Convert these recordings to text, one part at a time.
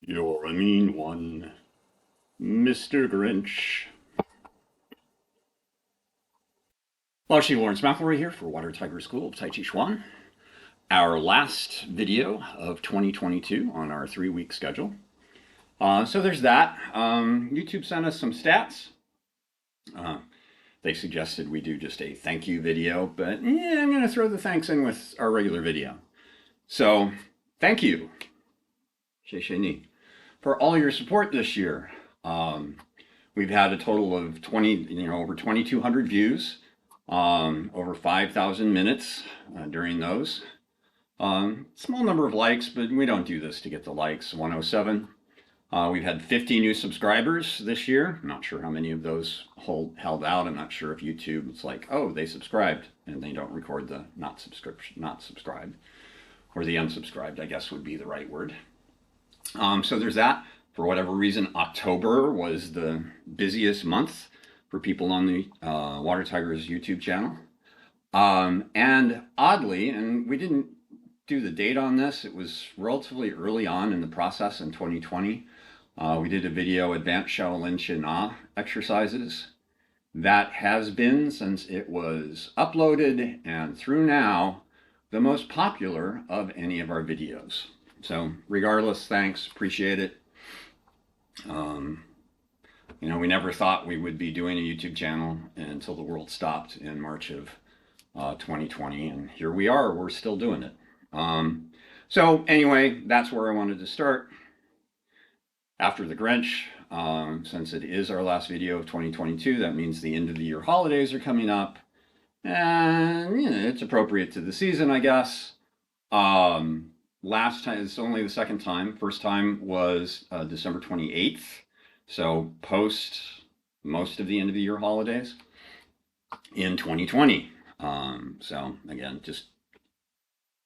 You're a mean one, Mr. Grinch. Laoshi Lawrence McElroy here for Water Tiger School of Taichi Chuan. Our last video of 2022 on our 3-week schedule. So there's that. YouTube sent us some stats. They suggested we do just a thank you video, but I'm going to throw the thanks in with our regular video. So thank you, Xie Ni, for all your support this year. We've had a total of over 2,200 views, over 5,000 minutes during those. Small number of likes, but we don't do this to get the likes. 107. We've had 50 new subscribers this year. I'm not sure how many of those held out. I'm not sure if YouTube, it's like, oh, they subscribed, and they don't record the not subscribed, or the unsubscribed, I guess would be the right word. So there's that. For whatever reason, October was the busiest month for people on the Water Tigers YouTube channel. And oddly, and we didn't do the date on this, it was relatively early on in the process in 2020. We did a video, Advanced Shaolin Qigong Exercises. That has been, since it was uploaded and through now, the most popular of any of our videos. So regardless, thanks, appreciate it. We never thought we would be doing a YouTube channel until the world stopped in March of 2020, and here we are, we're still doing it. So anyway, that's where I wanted to start. After the Grinch, since it is our last video of 2022, that means the end of the year holidays are coming up, and it's appropriate to the season, I guess. Last time, it's only the second time. First time was December 28th, so post most of the end of the year holidays in 2020. So again, just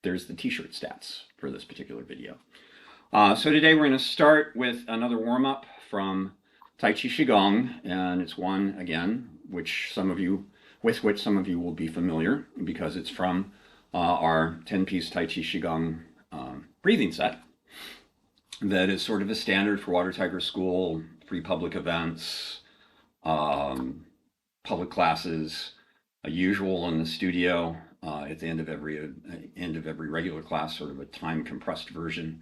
there's the t-shirt stats for this particular video. So today we're going to start with another warm-up from Tai Chi Qigong, and it's one, again, with which some of you will be familiar because it's from our 10-piece Tai Chi Qigong breathing set that is sort of a standard for Water Tiger School, free public events, public classes, a usual in the studio at the end of every regular class, sort of a time compressed version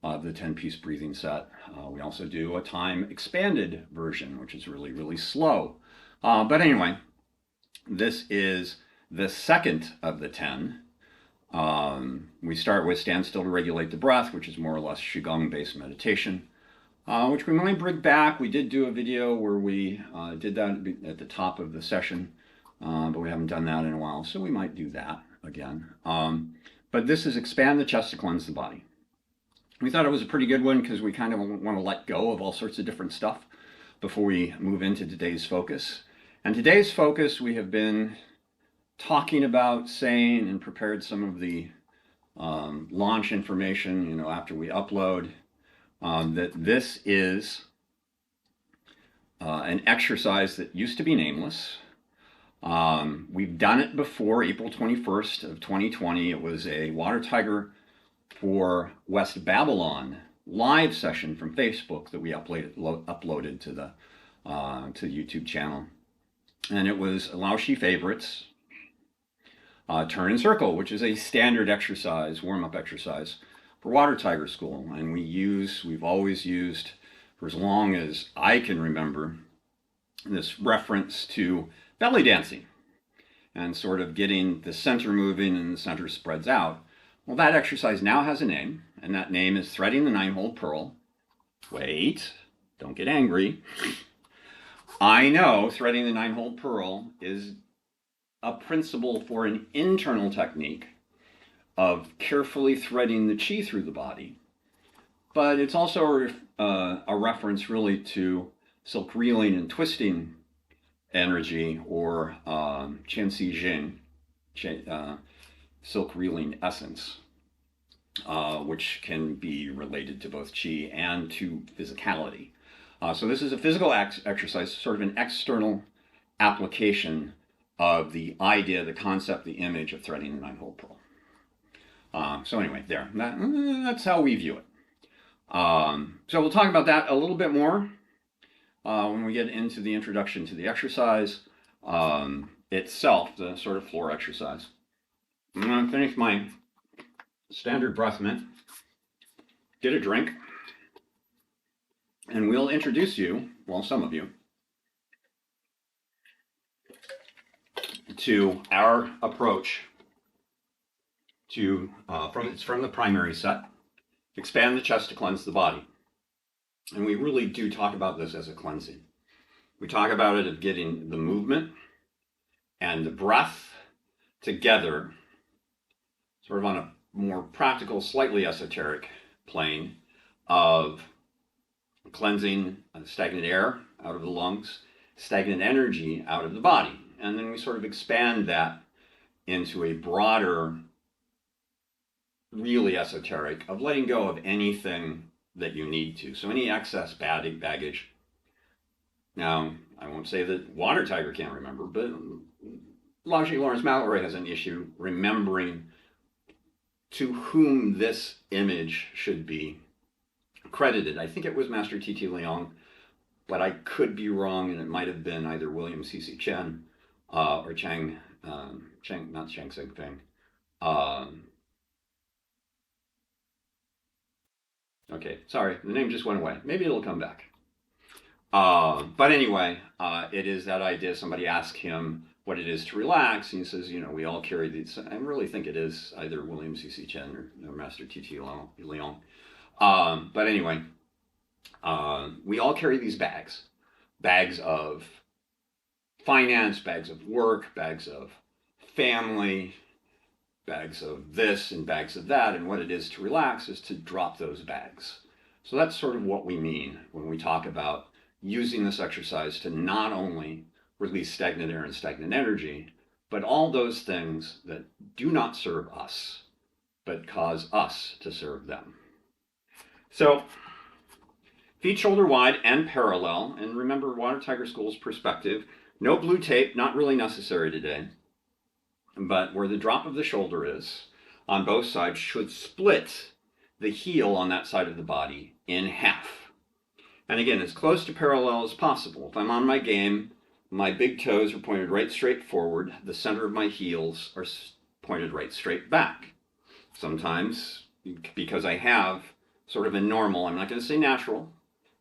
of the 10-piece breathing set. We also do a time expanded version, which is really, really slow. But anyway, this is the second of the 10. We start with stand still to regulate the breath, which is more or less Qigong-based meditation, which we might bring back. We did do a video where we did that at the top of the session, but we haven't done that in a while, so we might do that again. But this is expand the chest to cleanse the body. We thought it was a pretty good one because we kind of want to let go of all sorts of different stuff before we move into today's focus. And today's focus, we have been talking about, saying, and prepared some of the launch information, after we upload, that this is an exercise that used to be nameless. We've done it before, April 21st of 2020. It was a Water Tiger for West Babylon live session from Facebook that we uploaded to the YouTube channel. And it was Laoshi Favorites, Turn and Circle, which is a standard exercise, warm-up exercise for Water Tiger School. And we've always used, for as long as I can remember, this reference to belly dancing and sort of getting the center moving and the center spreads out. Well, that exercise now has a name, and that name is threading the 9-hole pearl. Wait, don't get angry. I know threading the 9-hole pearl is a principle for an internal technique of carefully threading the chi through the body, but it's also a reference really to silk reeling and twisting energy, or Qian Si Jing, silk reeling essence, which can be related to both chi and to physicality. So this is a physical exercise, sort of an external application of the idea, the concept, the image of threading the 9-hole pearl. So anyway, that's how we view it. So we'll talk about that a little bit more when we get into the introduction to the exercise itself, the sort of floor exercise. I'm going to finish my standard breath mint, get a drink, and we'll introduce you, well, some of you, to our approach to from the primary set, expand the chest to cleanse the body. And we really do talk about this as a cleansing. We talk about it of getting the movement and the breath together, sort of on a more practical, slightly esoteric plane of cleansing stagnant air out of the lungs, stagnant energy out of the body. And then we sort of expand that into a broader, really esoteric, of letting go of anything that you need to. So any excess baggage. Now, I won't say that Water Tiger can't remember, but Laoshi Lawrence Mallory has an issue remembering to whom this image should be credited. I think it was Master T.T. Leong, but I could be wrong, and it might have been either William C.C. Chen or Chang, not Chang Xingfeng. Okay, sorry, the name just went away. Maybe it'll come back. But anyway, it is that idea. Somebody asked him what it is to relax, and he says, we all carry these. I really think it is either William C.C. Chen or Master T.T. Leong. But anyway, we all carry these bags of finance, bags of work, bags of family, bags of this and bags of that. And what it is to relax is to drop those bags. So that's sort of what we mean when we talk about using this exercise to not only release stagnant air and stagnant energy, but all those things that do not serve us, but cause us to serve them. So feet shoulder wide and parallel. And remember, Water Tiger School's perspective, no blue tape, not really necessary today. But where the drop of the shoulder is on both sides should split the heel on that side of the body in half. And again, as close to parallel as possible. If I'm on my game, my big toes are pointed right straight forward. The center of my heels are pointed right straight back. Sometimes, because I have sort of a normal, I'm not going to say natural,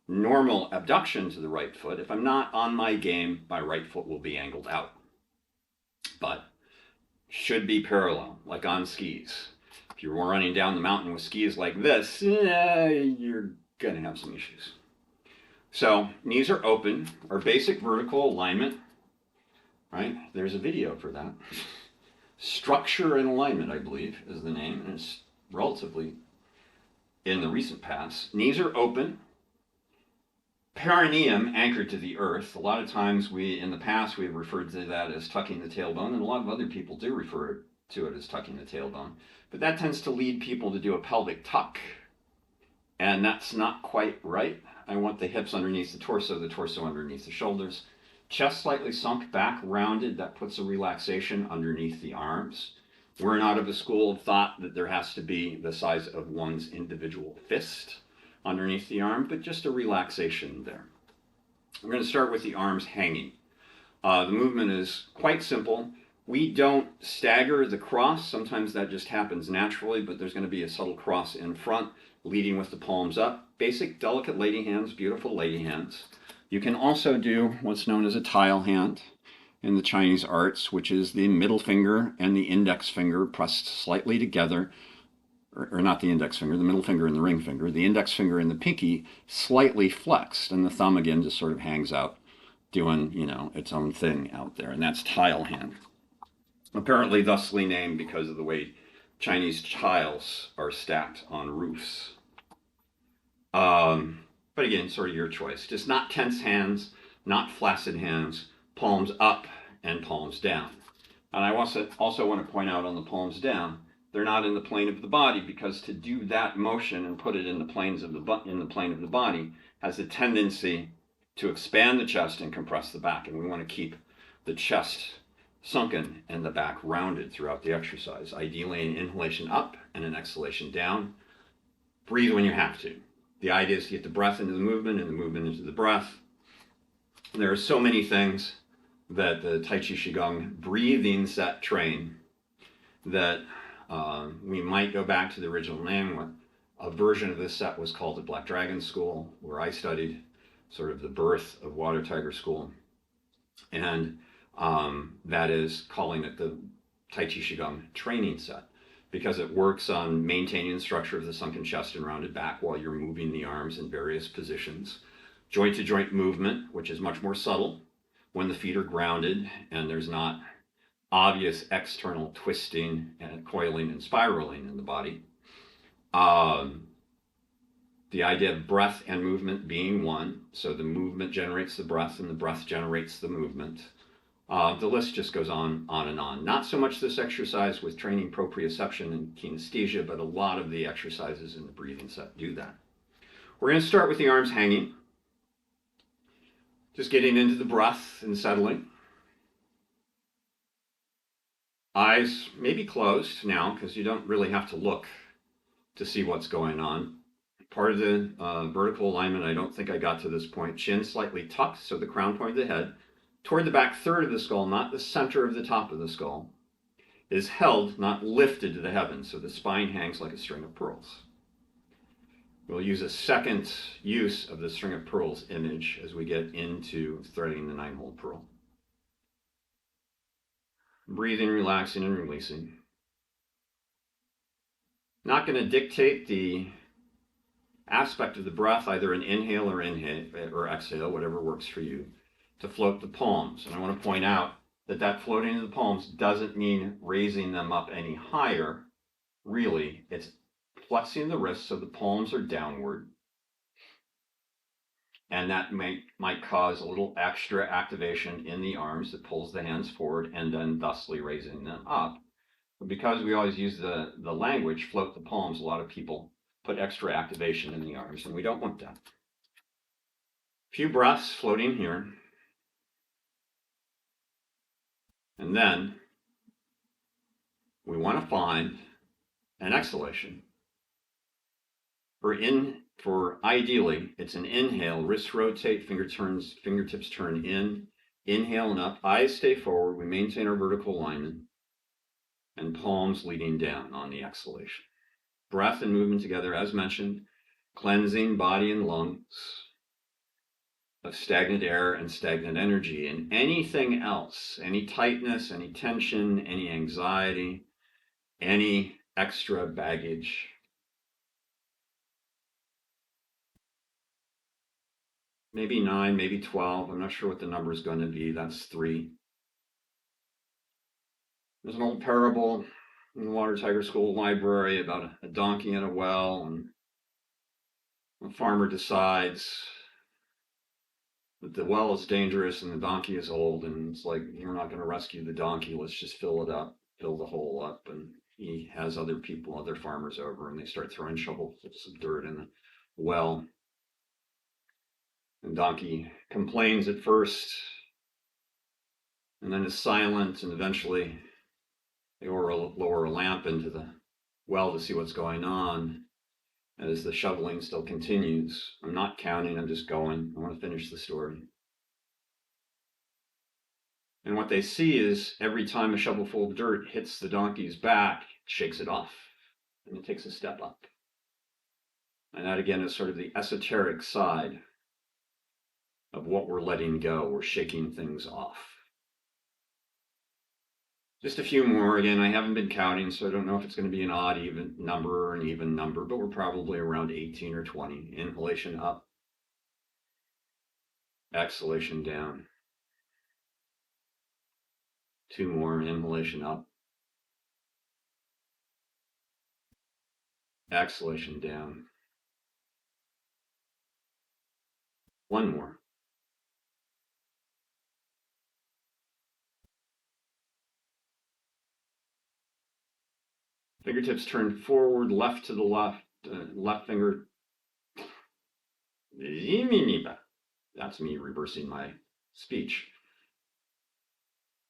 normal abduction to the right foot. If I'm not on my game, my right foot will be angled out. But should be parallel, like on skis. If you're running down the mountain with skis like this, you're going to have some issues. So knees are open, our basic vertical alignment, right? There's a video for that. Structure and alignment, I believe, is the name, and it's relatively in the recent past. Knees are open, perineum anchored to the earth. A lot of times in the past, we have referred to that as tucking the tailbone, and a lot of other people do refer to it as tucking the tailbone. But that tends to lead people to do a pelvic tuck, and that's not quite right. I want the hips underneath the torso underneath the shoulders. Chest slightly sunk back, rounded. That puts a relaxation underneath the arms. We're not of a school of thought that there has to be the size of one's individual fist underneath the arm, but just a relaxation there. We're going to start with the arms hanging. The movement is quite simple. We don't stagger the cross. Sometimes that just happens naturally, but there's going to be a subtle cross in front, leading with the palms up. Basic, delicate lady hands, beautiful lady hands. You can also do what's known as a tile hand in the Chinese arts, which is the middle finger and the index finger pressed slightly together, or not the index finger, the middle finger and the ring finger, the index finger and the pinky slightly flexed, and the thumb again just sort of hangs out, doing, its own thing out there, and that's tile hand. Apparently thusly named because of the way Chinese tiles are stacked on roofs. But again, sort of your choice. Just not tense hands, not flaccid hands, palms up and palms down. And I also want to point out on the palms down, they're not in the plane of the body, because to do that motion and put it in the plane of the body has a tendency to expand the chest and compress the back. And we want to keep the chest sunken and the back rounded throughout the exercise. Ideally, an inhalation up and an exhalation down. Breathe when you have to. The idea is to get the breath into the movement and the movement into the breath. There are so many things that the Tai Chi Qigong breathing set train that we might go back to the original name. A version of this set was called the Black Dragon School, where I studied sort of the birth of Water Tiger School. And that is calling it the Tai Chi Qigong training set, because it works on maintaining the structure of the sunken chest and rounded back while you're moving the arms in various positions. Joint to joint movement, which is much more subtle when the feet are grounded and there's not obvious external twisting and coiling and spiraling in the body. The idea of breath and movement being one, so the movement generates the breath and the breath generates the movement. The list just goes on and on. Not so much this exercise with training proprioception and kinesthesia, but a lot of the exercises in the breathing set do that. We're going to start with the arms hanging. Just getting into the breath and settling. Eyes may be closed now because you don't really have to look to see what's going on. Part of the vertical alignment, I don't think I got to this point. Chin slightly tucked, so the crown point of the head, toward the back third of the skull, not the center of the top of the skull, is held, not lifted to the heavens, so the spine hangs like a string of pearls. We'll use a second use of the string of pearls image as we get into threading the 9-hole pearl. Breathing, relaxing, and releasing. Not going to dictate the aspect of the breath, either an inhale or exhale, whatever works for you, to float the palms. And I want to point out that that floating of the palms doesn't mean raising them up any higher. Really, it's flexing the wrists so the palms are downward. And that might cause a little extra activation in the arms that pulls the hands forward and then thusly raising them up. But because we always use the language, float the palms, a lot of people put extra activation in the arms, and we don't want that. A few breaths floating here. And then we want to find an exhalation. For ideally, it's an inhale, wrists rotate, fingertips turn in, inhale and up, eyes stay forward, we maintain our vertical alignment, and palms leading down on the exhalation. Breath and movement together, as mentioned, cleansing body and lungs of stagnant air and stagnant energy, and anything else, any tightness, any tension, any anxiety, any extra baggage. Maybe 9, maybe 12. I'm not sure what the number is going to be. That's 3. There's an old parable in the Water Tiger School library about a donkey in a well, and the farmer decides that the well is dangerous and the donkey is old, and it's like, you're not going to rescue the donkey. Let's just fill it up, fill the hole up. And he has other farmers over, and they start throwing shovelfuls of dirt in the well. And donkey complains at first, and then is silent, and eventually they lower a lamp into the well to see what's going on. As the shoveling still continues, I'm not counting, I'm just going. I want to finish the story. And what they see is every time a shovelful of dirt hits the donkey's back, it shakes it off, and it takes a step up. And that again is sort of the esoteric side of what we're letting go. We're shaking things off. Just a few more. Again, I haven't been counting, so I don't know if it's going to be an odd even number or an even number, but we're probably around 18 or 20. Inhalation up. Exhalation down. 2 more. Inhalation up. Exhalation down. 1 more. Fingertips turn forward, left to the left, left finger. That's me reversing my speech.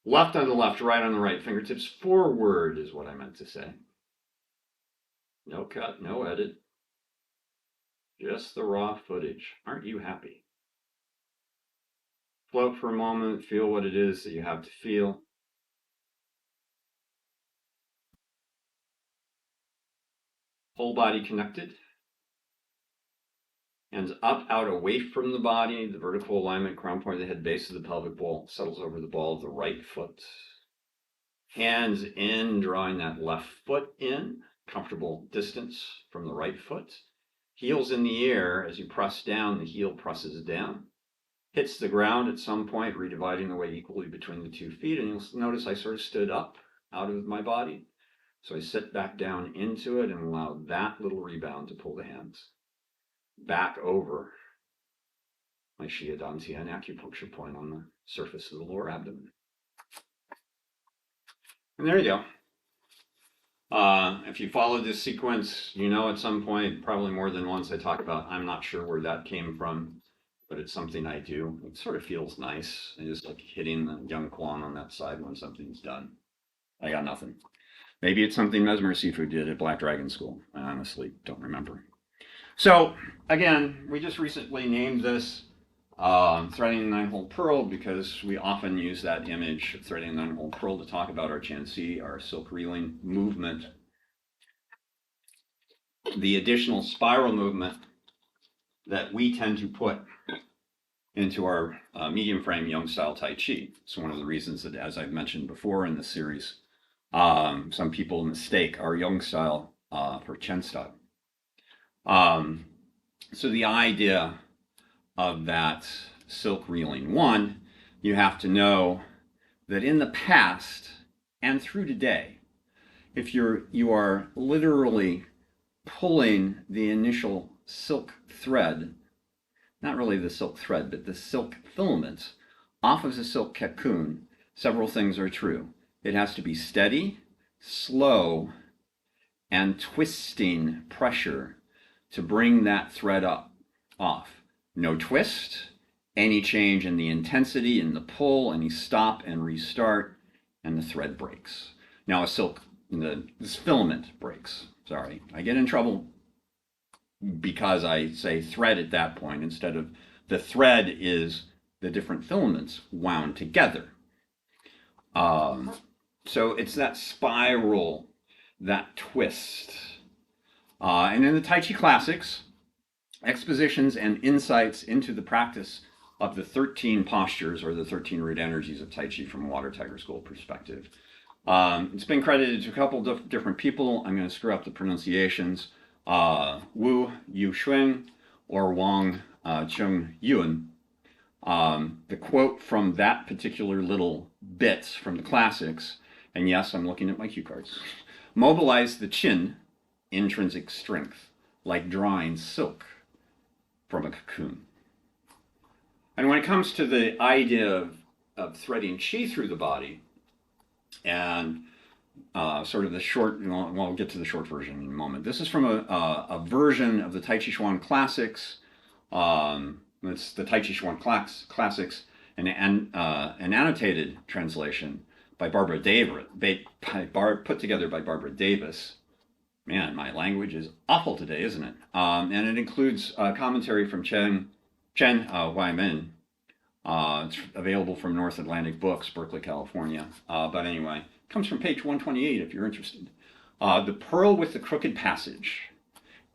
Left on the left, right on the right. Fingertips forward is what I meant to say. No cut, no edit. Just the raw footage. Aren't you happy? Float for a moment, feel what it is that you have to feel. Whole body connected. Hands up, out, away from the body. The vertical alignment, crown point of the head, base of the pelvic bowl, settles over the ball of the right foot. Hands in, drawing that left foot in, comfortable distance from the right foot. Heels in the air. As you press down, the heel presses down. Hits the ground at some point, redividing the weight equally between the 2 feet. And you'll notice I sort of stood up out of my body. So I sit back down into it and allow that little rebound to pull the hands back over my Shiadantian acupuncture point on the surface of the lower abdomen. And there you go. If you follow this sequence, you know at some point, probably more than once, I talk about, I'm not sure where that came from, but it's something I do. It sort of feels nice. I just like hitting the young Kwan on that side when something's done. I got nothing. Maybe it's something Mesmer Sifu did at Black Dragon School. I honestly don't remember. So, again, we just recently named this threading the 9-hole pearl because we often use that image of threading the 9-hole pearl to talk about our Qianxi, our silk reeling movement. The additional spiral movement that we tend to put into our medium frame Jung style Tai Chi. It's one of the reasons that, as I've mentioned before in the series, some people mistake our Jung style for Chen style. So the idea of that silk reeling, one, you have to know that in the past and through today, if you are literally pulling the initial silk thread, not really the silk thread, but the silk filament off of the silk cocoon, several things are true. It has to be steady, slow, and twisting pressure to bring that thread off. No twist, any change in the intensity in the pull, any stop and restart, and the thread breaks. Now this filament breaks. Sorry, I get in trouble because I say thread at that point instead of the thread is the different filaments wound together. So it's that spiral, that twist. And in the Tai Chi classics, expositions and insights into the practice of the 13 postures or the 13 root energies of Tai Chi from a Water Tiger School perspective. It's been credited to a couple of different people. I'm going to screw up the pronunciations. Wu Yuxuan or Wang Chung Yuan. The quote from that particular little bit from the classics, and yes, I'm looking at my cue cards, mobilize the chin, intrinsic strength, like drawing silk from a cocoon. And when it comes to the idea of threading qi through the body, and sort of the short, well, I'll get to the short version in a moment. This is from a version of the Tai Chi Chuan classics. It's the Tai Chi Chuan classics, an annotated translation by Barbara Davis, put together by Barbara Davis. Man, my language is awful today, isn't it? And it includes commentary from Chen Weimin. It's available from North Atlantic Books, Berkeley, California. But anyway, it comes from page 128 if you're interested. The pearl with the crooked passage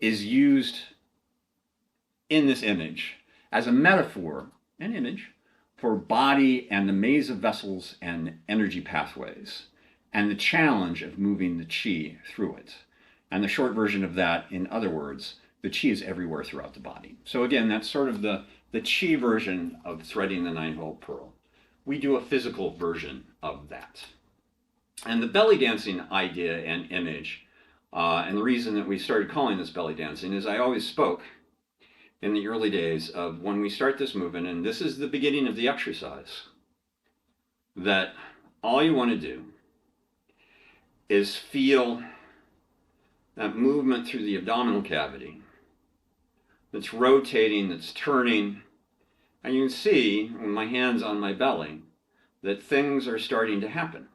is used in this image as a metaphor, an image, for body and the maze of vessels and energy pathways, and the challenge of moving the qi through it. And the short version of that, in other words, the qi is everywhere throughout the body. So again, that's sort of the qi version of threading the 9-hole pearl. We do a physical version of that. And the belly dancing idea and image, and the reason that we started calling this belly dancing is I always spoke in the early days of when we start this movement, and this is the beginning of the exercise, that all you want to do is feel that movement through the abdominal cavity that's rotating, that's turning, and you can see with my hands on my belly that things are starting to happen.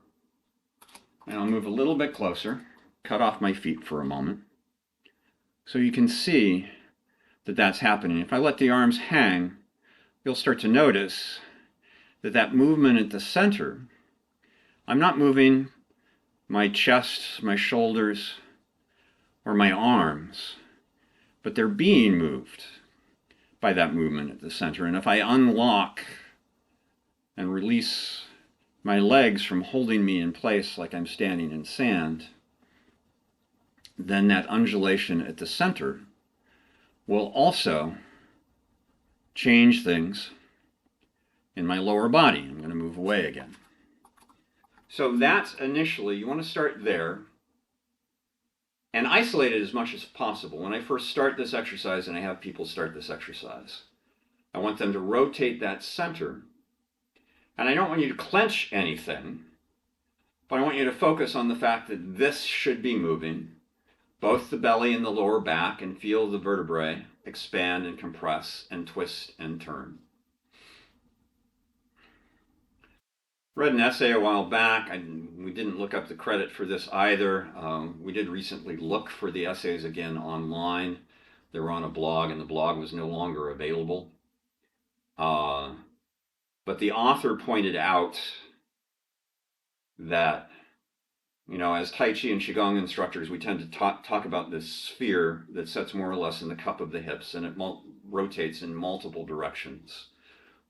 And I'll move a little bit closer, cut off my feet for a moment, so you can see that that's happening. If I let the arms hang, you'll start to notice that that movement at the center, I'm not moving my chest, my shoulders, or my arms, but they're being moved by that movement at the center. And if I unlock and release my legs from holding me in place like I'm standing in sand, then that undulation at the center will also change things in my lower body. I'm going to move away again. So that's initially, you want to start there and isolate it as much as possible. When I first start this exercise, and I have people start this exercise, I want them to rotate that center. And I don't want you to clench anything, but I want you to focus on the fact that this should be moving, both the belly and the lower back, and feel the vertebrae expand and compress and twist and turn. Read an essay a while back. We didn't look up the credit for this either. We did recently look for the essays again online. They were on a blog, and the blog was no longer available. But the author pointed out that, you know, as Tai Chi and Qigong instructors, we tend to talk about this sphere that sits more or less in the cup of the hips, and it rotates in multiple directions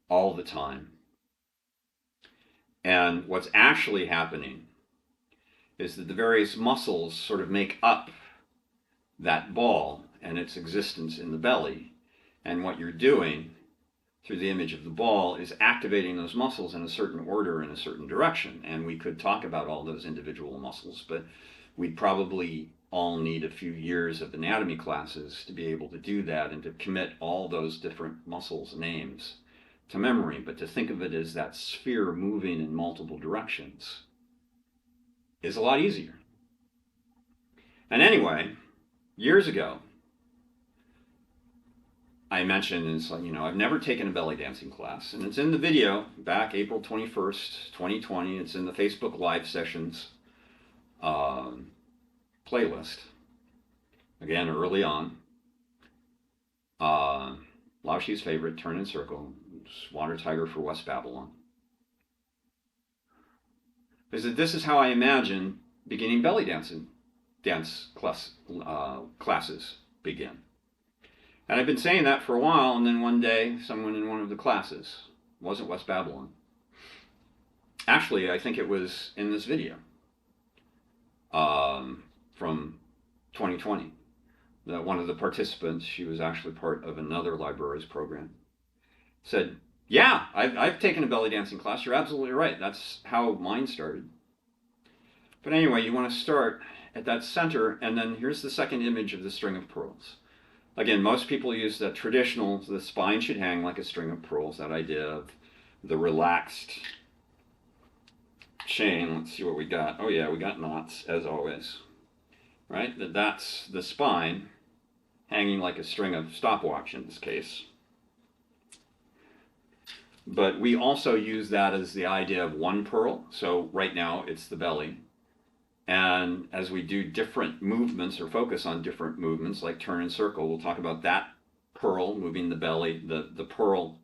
all the time. And what's actually happening is that the various muscles sort of make up that ball and its existence in the belly. And what you're doing through the image of the ball is activating those muscles in a certain order in a certain direction. And we could talk about all those individual muscles, but we'd probably all need a few years of anatomy classes to be able to do that and to commit all those different muscles' names to memory. But to think of it as that sphere moving in multiple directions is a lot easier. And anyway, years ago, I mentioned, it's like, you know, I've never taken a belly dancing class, and it's in the video back April 21st, 2020. It's in the Facebook Live Sessions playlist. Again, early on. Lao Shi's favorite, Turn and Circle, Water Tiger for West Babylon. Is that this is how I imagine beginning belly dance classes begin. And I've been saying that for a while, and then one day, someone in one of the classes, wasn't West Babylon. Actually, I think it was in this video from 2020. One of the participants, she was actually part of another library's program, said, yeah, I've taken a belly dancing class. You're absolutely right. That's how mine started. But anyway, you want to start at that center, and then here's the second image of the string of pearls. Again, most people use the traditional, the spine should hang like a string of pearls, that idea of the relaxed chain. Let's see what we got. Oh yeah, we got knots, as always. Right? That's the spine hanging like a string of stopwatch in this case. But we also use that as the idea of one pearl. So right now it's the belly. And as we do different movements or focus on different movements like turn and circle, we'll talk about that pearl moving the belly, the pearl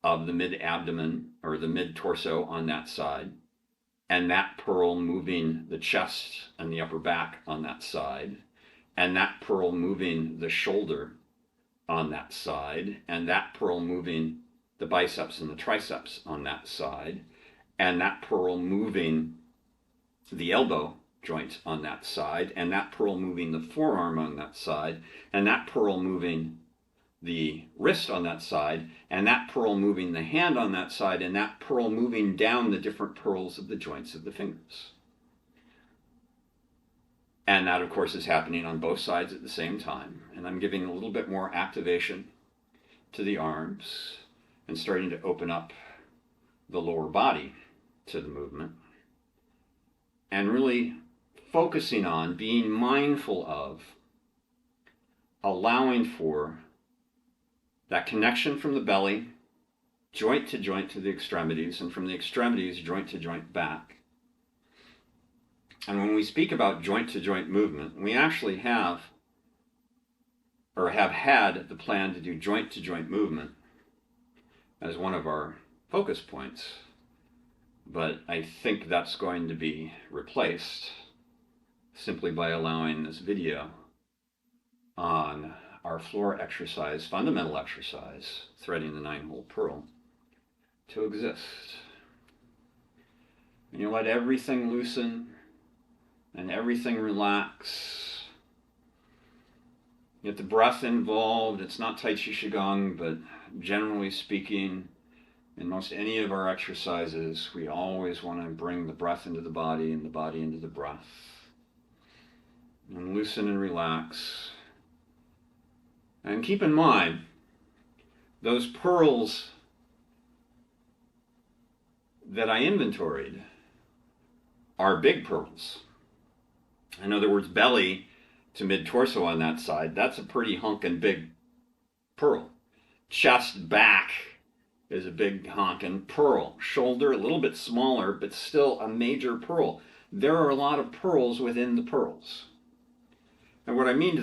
of the mid-abdomen or the mid-torso on that side, and that pearl moving the chest and the upper back on that side, and that pearl moving the shoulder on that side, and that pearl moving the biceps and the triceps on that side, and that pearl moving the elbow joint on that side, and that pearl moving the forearm on that side, and that pearl moving the wrist on that side, and that pearl moving the hand on that side, and that pearl moving down the different pearls of the joints of the fingers. And that, of course, is happening on both sides at the same time. And I'm giving a little bit more activation to the arms and starting to open up the lower body to the movement. And really focusing on being mindful of allowing for that connection from the belly, joint to the extremities, and from the extremities, joint to joint back. And when we speak about joint to joint movement, we actually have or have had the plan to do joint-to-joint movement as one of our focus points, but I think that's going to be replaced simply by allowing this video on our floor exercise, fundamental exercise, threading the 9-hole pearl, to exist. And you let everything loosen and everything relax. You get the breath involved. It's not Tai Chi Qigong, but generally speaking, in most any of our exercises, we always want to bring the breath into the body and the body into the breath. And loosen and relax. And keep in mind, those pearls that I inventoried are big pearls. In other words, belly to mid-torso on that side, that's a pretty hunkin' big pearl. Chest back is a big honkin' pearl. Shoulder, a little bit smaller, but still a major pearl. There are a lot of pearls within the pearls. And what I mean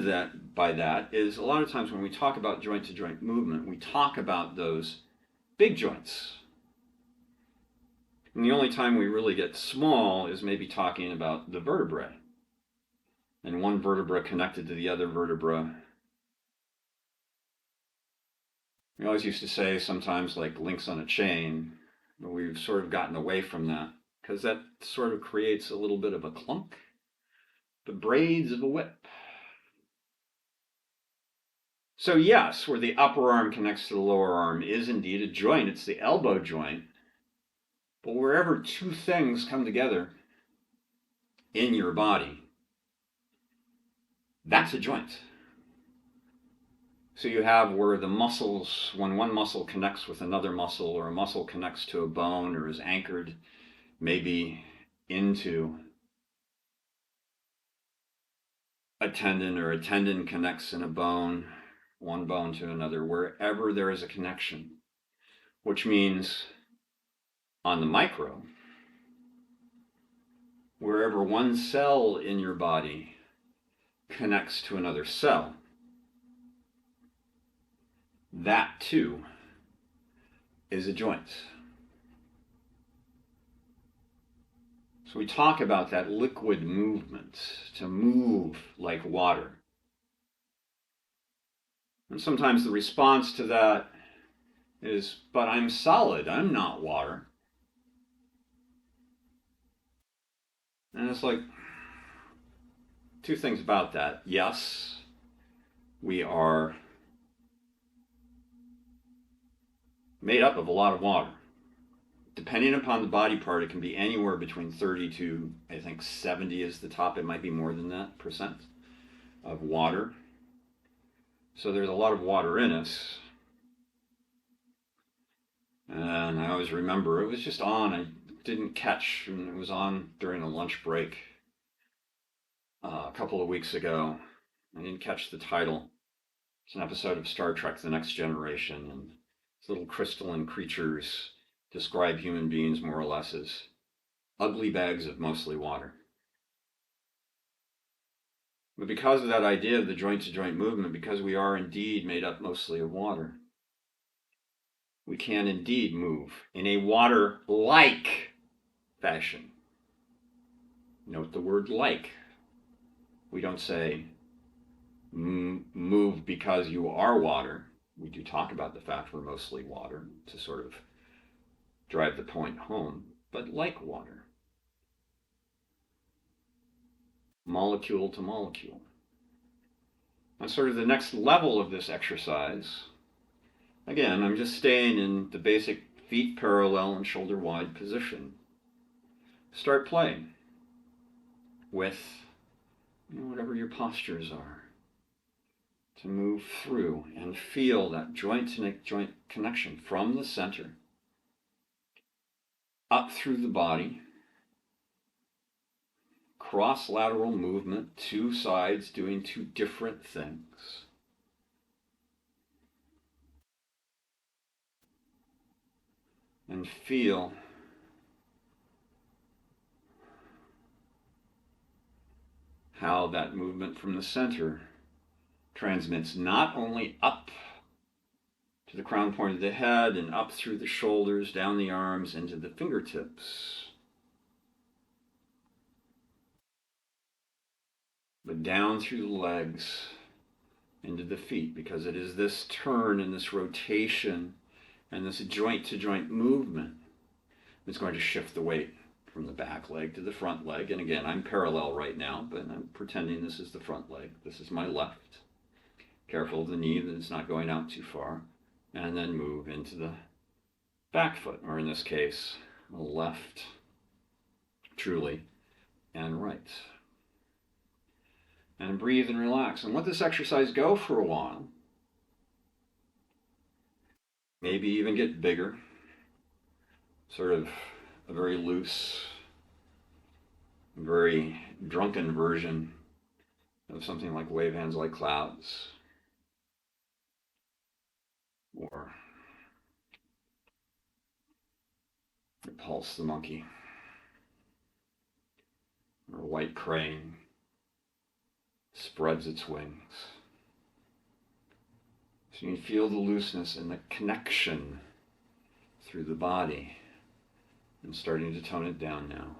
by that is a lot of times when we talk about joint-to-joint movement, we talk about those big joints. And the only time we really get small is maybe talking about the vertebrae. And one vertebra connected to the other vertebra. We always used to say sometimes like links on a chain, but we've sort of gotten away from that because that sort of creates a little bit of a clunk. The braids of a whip. So yes, where the upper arm connects to the lower arm is indeed a joint. It's the elbow joint. But wherever two things come together in your body, that's a joint. So you have where the muscles, when one muscle connects with another muscle, or a muscle connects to a bone, or is anchored maybe into a tendon, or a tendon connects in a bone, one bone to another, wherever there is a connection, which means on the micro, wherever one cell in your body connects to another cell, that too is a joint. So we talk about that liquid movement, to move like water. And sometimes the response to that is, but I'm solid, I'm not water. And it's like, two things about that. Yes, we are made up of a lot of water. Depending upon the body part, it can be anywhere between 30 to, I think, 70 is the top. It might be more than that percent of water. So there's a lot of water in us. And I always remember it was just on. I didn't catch, and it was on during a lunch break a couple of weeks ago. I didn't catch the title. It's an episode of Star Trek: The Next Generation, and these little crystalline creatures describe human beings more or less as ugly bags of mostly water. But because of that idea of the joint-to-joint movement, because we are indeed made up mostly of water, we can indeed move in a water-like fashion. Note the word like. We don't say move because you are water. We do talk about the fact we're mostly water to sort of drive the point home, but like water. Molecule to molecule. On sort of the next level of this exercise, again, I'm just staying in the basic feet parallel and shoulder wide position. Start playing with whatever your postures are, to move through and feel that joint-to-joint connection from the center up through the body, cross-lateral movement, two sides doing two different things. And feel how that movement from the center transmits not only up to the crown point of the head and up through the shoulders, down the arms, into the fingertips, but down through the legs, into the feet, because it is this turn and this rotation and this joint to joint movement that's going to shift the weight from the back leg to the front leg. And again, I'm parallel right now, but I'm pretending this is the front leg. This is my left. Careful of the knee that it's not going out too far. And then move into the back foot, or in this case, the left, truly, and right. And breathe and relax. And let this exercise go for a while. Maybe even get bigger. Sort of a very loose, very drunken version of something like wave hands like clouds, or pulse the monkey, or a white crane spreads its wings. So you can feel the looseness and the connection through the body. I'm starting to tone it down now.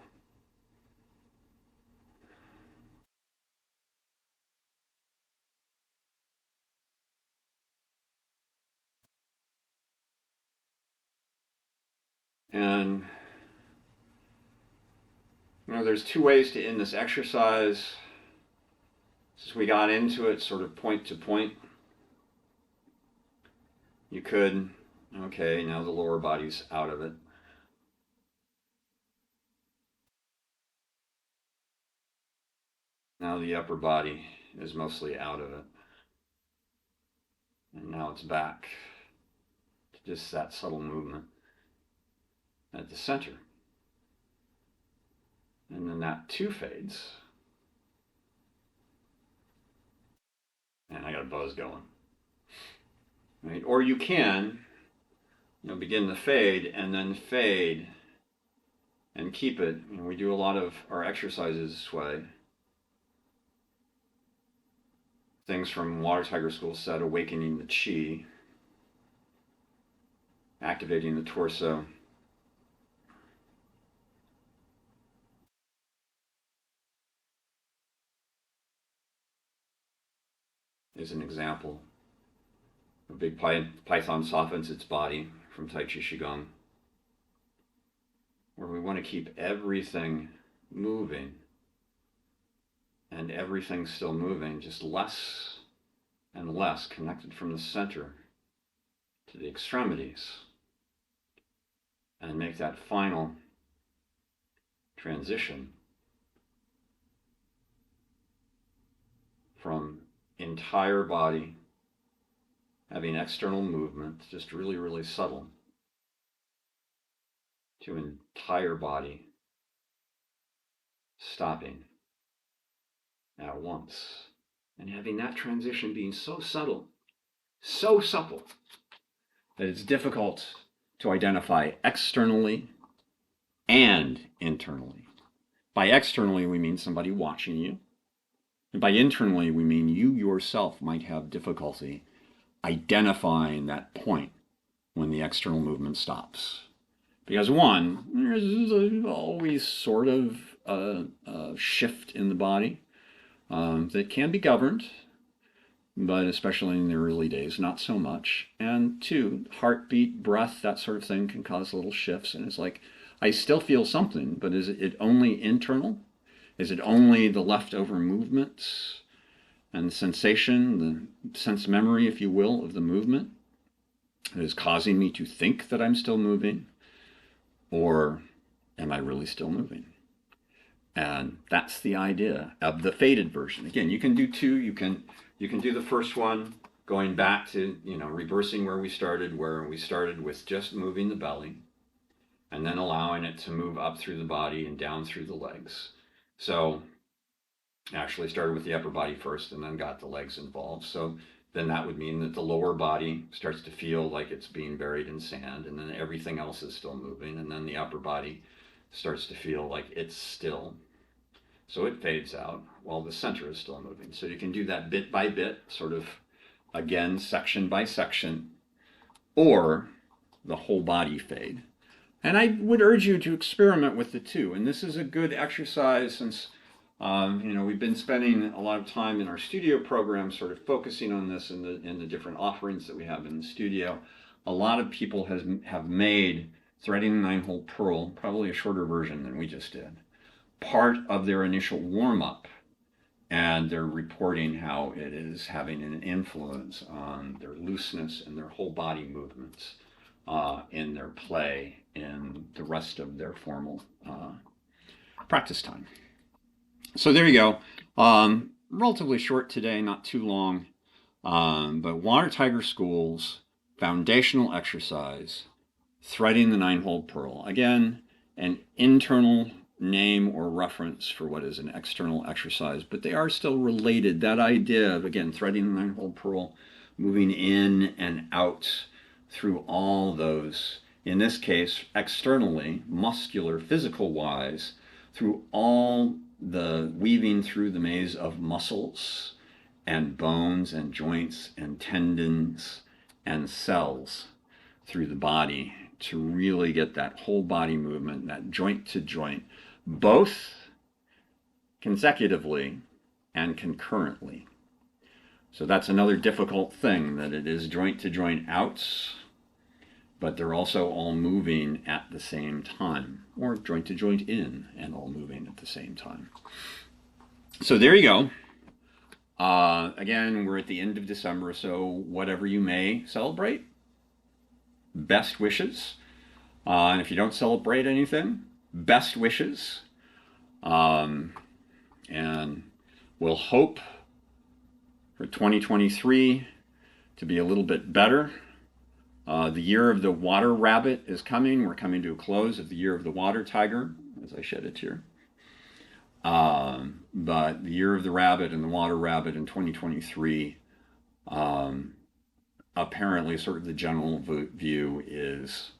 And there's two ways to end this exercise. Since we got into it sort of point to point, you could, okay, now the lower body's out of it. Now the upper body is mostly out of it. And now it's back to just that subtle movement at the center. And then that too fades. And I got a buzz going. Right? Or you can, begin the fade and then fade and keep it. We do a lot of our exercises this way. Things from Water Tiger School said awakening the chi, activating the torso. Is an example. A big python softens its body from Tai Chi Qigong, where we want to keep everything moving and everything still moving, just less and less connected from the center to the extremities, and make that final transition from entire body having external movement, just really, really subtle, to entire body stopping at once. And having that transition being so subtle, so supple, that it's difficult to identify externally and internally. By externally, we mean somebody watching you. And by internally, we mean you yourself might have difficulty identifying that point when the external movement stops. Because one, there's always sort of a shift in the body that can be governed, but especially in the early days, not so much. And two, heartbeat, breath, that sort of thing can cause little shifts. And it's like, I still feel something, but is it only internal? Is it only the leftover movements and the sensation, the sense memory, if you will, of the movement that is causing me to think that I'm still moving? Or am I really still moving? And that's the idea of the faded version. Again, you can do two. You can do the first one going back to, reversing where we started with just moving the belly and then allowing it to move up through the body and down through the legs. So actually started with the upper body first and then got the legs involved. So then that would mean that the lower body starts to feel like it's being buried in sand, and then everything else is still moving, and then the upper body starts to feel like it's still. So it fades out while the center is still moving. So you can do that bit by bit, sort of again, section by section, or the whole body fade. And I would urge you to experiment with the two. And this is a good exercise since we've been spending a lot of time in our studio program, sort of focusing on this in the different offerings that we have in the studio. A lot of people have made threading the 9-hole pearl, probably a shorter version than we just did, part of their initial warm up, and they're reporting how it is having an influence on their looseness and their whole body movements in their play in the rest of their formal practice time. So there you go. Relatively short today, not too long. But Water Tiger School's foundational exercise, threading the 9-hole pearl. Again, an internal name or reference for what is an external exercise, but they are still related. That idea of, again, threading the 9-hole pearl, moving in and out through all those, in this case, externally, muscular, physical wise, through all the weaving through the maze of muscles and bones and joints and tendons and cells through the body to really get that whole body movement, that joint to joint, both consecutively and concurrently. So that's another difficult thing, that it is joint to joint outs, but they're also all moving at the same time, or joint to joint in and all moving at the same time. So there you go. Again, we're at the end of December, so whatever you may celebrate, best wishes. And if you don't celebrate anything, best wishes. And we'll hope for 2023 to be a little bit better. The year of the water rabbit is coming. We're coming to a close of the year of the water tiger, as I shed a tear. But the year of the rabbit and the water rabbit in 2023, apparently sort of the general view is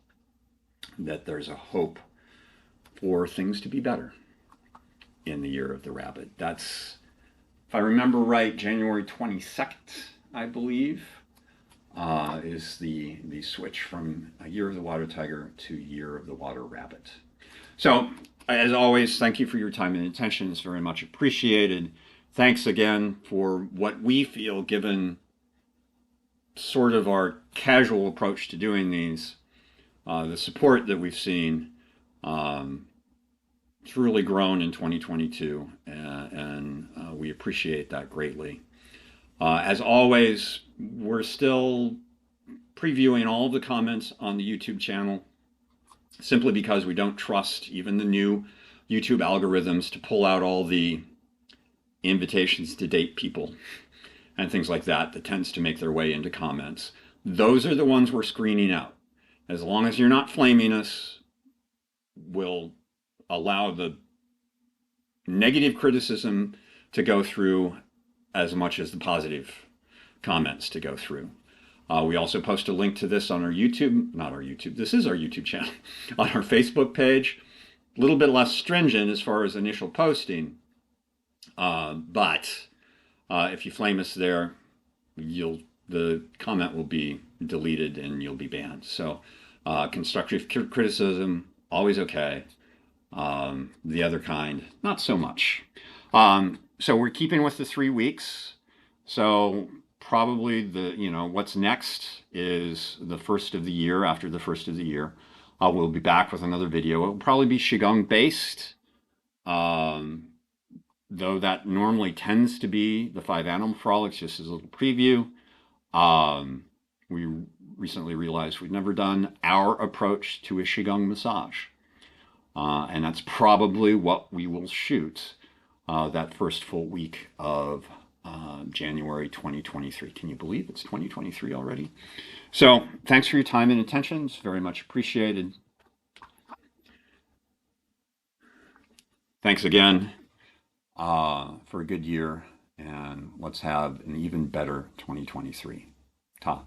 that there's a hope for things to be better in the year of the rabbit. That's, if I remember right, January 22nd, I believe, is the switch from a year of the water tiger to year of the water rabbit. So, as always, thank you for your time and attention. It's very much appreciated. Thanks again for what we feel, given sort of our casual approach to doing these, the support that we've seen. It's really grown in 2022, and we appreciate that greatly. As always, we're still previewing all of the comments on the YouTube channel, simply because we don't trust even the new YouTube algorithms to pull out all the invitations to date people and things like that tends to make their way into comments. Those are the ones we're screening out. As long as you're not flaming us, we'll allow the negative criticism to go through as much as the positive comments to go through. We also post a link to this on our YouTube, not our YouTube, this is our YouTube channel, on our Facebook page. A little bit less stringent as far as initial posting, but if you flame us there, the comment will be deleted and you'll be banned. So constructive criticism, always okay. The other kind, not so much. So we're keeping with the 3 weeks. So probably what's next is the first of the year. After the first of the year, we'll be back with another video. It will probably be Qigong based, though that normally tends to be the 5 animal frolics, just as a little preview. We recently realized we've never done our approach to a Qigong massage. And that's probably what we will shoot that first full week of January 2023. Can you believe it's 2023 already? So thanks for your time and attention. It's very much appreciated. Thanks again for a good year, and let's have an even better 2023. Ta.